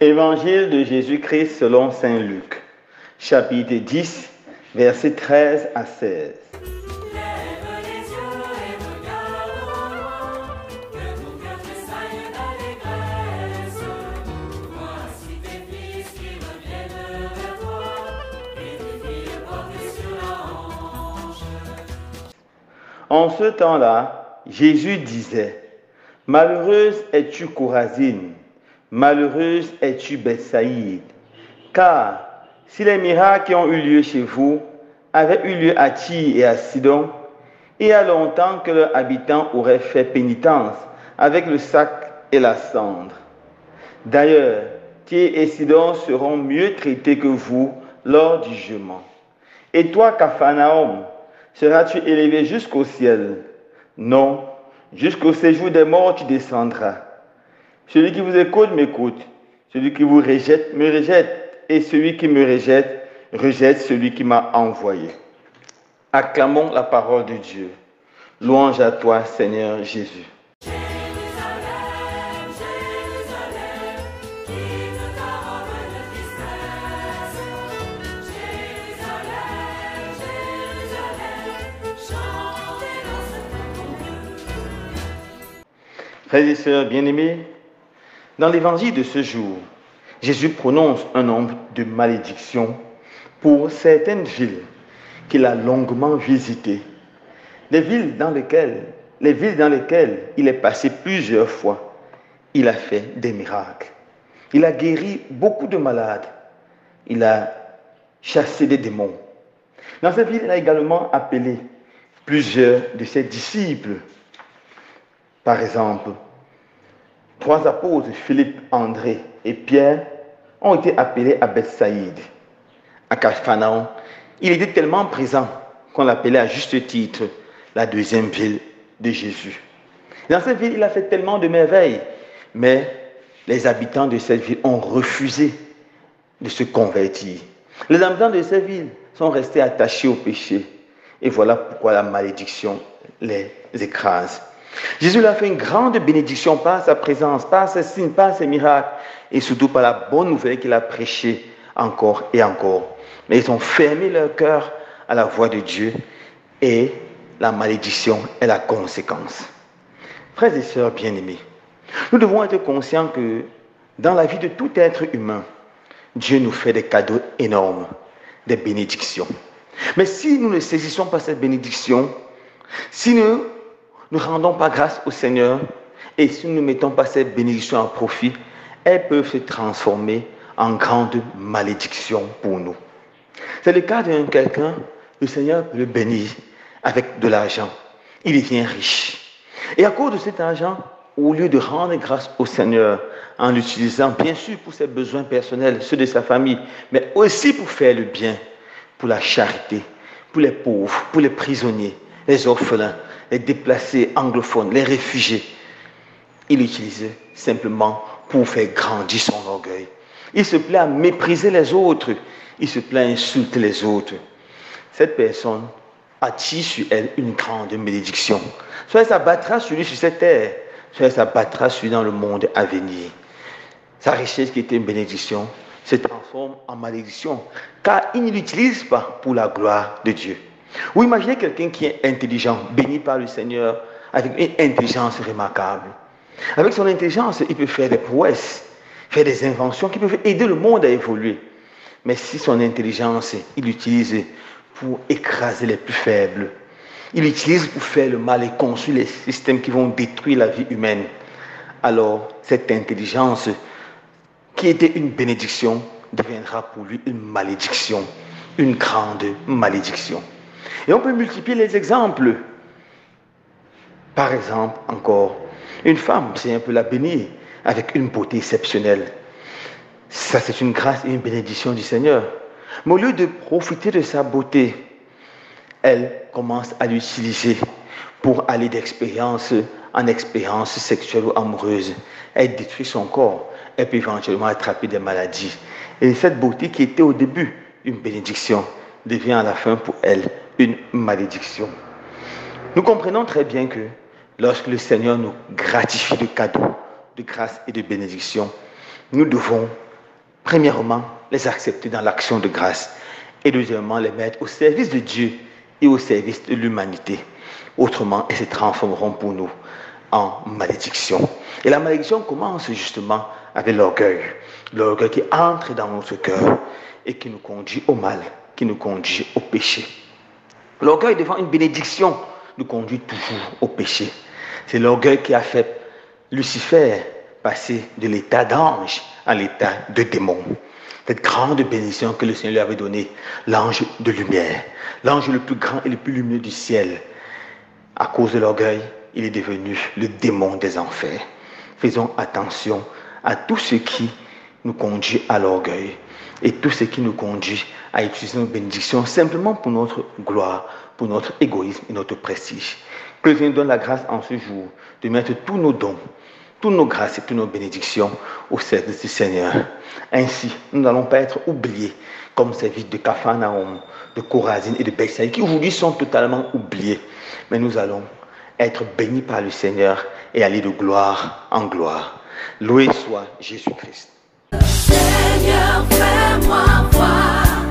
Évangile de Jésus-Christ selon saint Luc, chapitre 10, versets 13 à 16. Lève les yeux et regarde au loin, que ton cœur tressaille d'allégresse. Voici tes fils qui reviennent vers toi, et tes filles portées sur la hanche. En ce temps-là, Jésus disait, « Malheureuse es-tu Chorazine, malheureuse es-tu Bethsaïde, car si les miracles qui ont eu lieu chez vous avaient eu lieu à Tyr et à Sidon, il y a longtemps que leurs habitants auraient fait pénitence avec le sac et la cendre. D'ailleurs, Tyr et Sidon seront mieux traités que vous lors du jugement. Et toi, Capharnaüm, seras-tu élevé jusqu'au ciel? Non, jusqu'au séjour des morts tu descendras. Celui qui vous écoute m'écoute, celui qui vous rejette me rejette, et celui qui me rejette rejette celui qui m'a envoyé. » Acclamons la parole de Dieu. Louange à toi, Seigneur Jésus. Jérusalem, Jérusalem, quitte ta robe de tristesse. Jérusalem, Jérusalem, chantez dans ce ton Dieu. Frères et sœurs bien-aimés, dans l'évangile de ce jour, Jésus prononce un nombre de malédictions pour certaines villes qu'il a longuement visitées. Les villes dans lesquelles il est passé plusieurs fois, il a fait des miracles. Il a guéri beaucoup de malades. Il a chassé des démons. Dans cette ville, il a également appelé plusieurs de ses disciples. Par exemple, 3 apôtres, Philippe, André et Pierre, ont été appelés à Bethsaïde. À Capharnaüm, il était tellement présent qu'on l'appelait à juste titre la deuxième ville de Jésus. Dans cette ville, il a fait tellement de merveilles, mais les habitants de cette ville ont refusé de se convertir. Les habitants de cette ville sont restés attachés au péché. Et voilà pourquoi la malédiction les écrase. Jésus a fait une grande bénédiction par sa présence, par ses signes, par ses miracles, et surtout par la bonne nouvelle qu'il a prêchée encore et encore. Mais ils ont fermé leur cœur à la voix de Dieu, et la malédiction est la conséquence. Frères et sœurs bien-aimés, nous devons être conscients que dans la vie de tout être humain, Dieu nous fait des cadeaux énormes, des bénédictions. Mais si nous ne saisissons pas cette bénédiction, si nous ne rendons pas grâce au Seigneur et si nous ne mettons pas cette bénédiction en profit, elles peuvent se transformer en grande malédiction pour nous. C'est le cas d'un quelqu'un, le Seigneur peut le bénir avec de l'argent. Il devient riche. Et à cause de cet argent, au lieu de rendre grâce au Seigneur en l'utilisant bien sûr pour ses besoins personnels, ceux de sa famille, mais aussi pour faire le bien, pour la charité, pour les pauvres, pour les prisonniers, les orphelins, les déplacés anglophones, les réfugiés. Il l'utilisait simplement pour faire grandir son orgueil. Il se plaît à mépriser les autres. Il se plaît à insulter les autres. Cette personne attire sur elle une grande malédiction. Soit elle s'abattra sur lui sur cette terre, soit elle s'abattra sur lui dans le monde à venir. Sa richesse qui était une bénédiction se transforme en malédiction, car il ne l'utilise pas pour la gloire de Dieu. Ou imaginez quelqu'un qui est intelligent, béni par le Seigneur, avec une intelligence remarquable. Avec son intelligence, il peut faire des prouesses, faire des inventions qui peuvent aider le monde à évoluer. Mais si son intelligence, il l'utilise pour écraser les plus faibles, il l'utilise pour faire le mal et construire les systèmes qui vont détruire la vie humaine, alors cette intelligence, qui était une bénédiction, deviendra pour lui une malédiction, une grande malédiction. Et on peut multiplier les exemples. Par exemple, encore, une femme, c'est un peu la bénir avec une beauté exceptionnelle. Ça, c'est une grâce et une bénédiction du Seigneur. Mais au lieu de profiter de sa beauté, elle commence à l'utiliser pour aller d'expérience en expérience sexuelle ou amoureuse. Elle détruit son corps. Elle peut éventuellement attraper des maladies. Et cette beauté qui était au début une bénédiction devient à la fin pour elle une malédiction. Nous comprenons très bien que lorsque le Seigneur nous gratifie de cadeaux, de grâce et de bénédiction, nous devons Premièrement, les accepter dans l'action de grâce. Et deuxièmement, les mettre au service de Dieu et au service de l'humanité. Autrement, elles se transformeront pour nous en malédiction. Et la malédiction commence justement avec l'orgueil. L'orgueil qui entre dans notre cœur et qui nous conduit au mal, qui nous conduit au péché. L'orgueil devant une bénédiction nous conduit toujours au péché. C'est l'orgueil qui a fait Lucifer passer de l'état d'ange à l'état de démon. Cette grande bénédiction que le Seigneur lui avait donnée, l'ange de lumière, l'ange le plus grand et le plus lumineux du ciel. À cause de l'orgueil, il est devenu le démon des enfers. Faisons attention à tout ce qui nous conduit à l'orgueil et tout ce qui nous conduit à utiliser nos bénédictions simplement pour notre gloire, pour notre égoïsme et notre prestige. Que le Seigneur donne la grâce en ce jour de mettre tous nos dons, toutes nos grâces et toutes nos bénédictions au service du Seigneur. Ainsi, nous n'allons pas être oubliés comme ces villes de Capharnaüm, de Chorazine et de Bethsaïda qui aujourd'hui sont totalement oubliés. Mais nous allons être bénis par le Seigneur et aller de gloire en gloire. Loué soit Jésus-Christ. Seigneur, fais-moi voir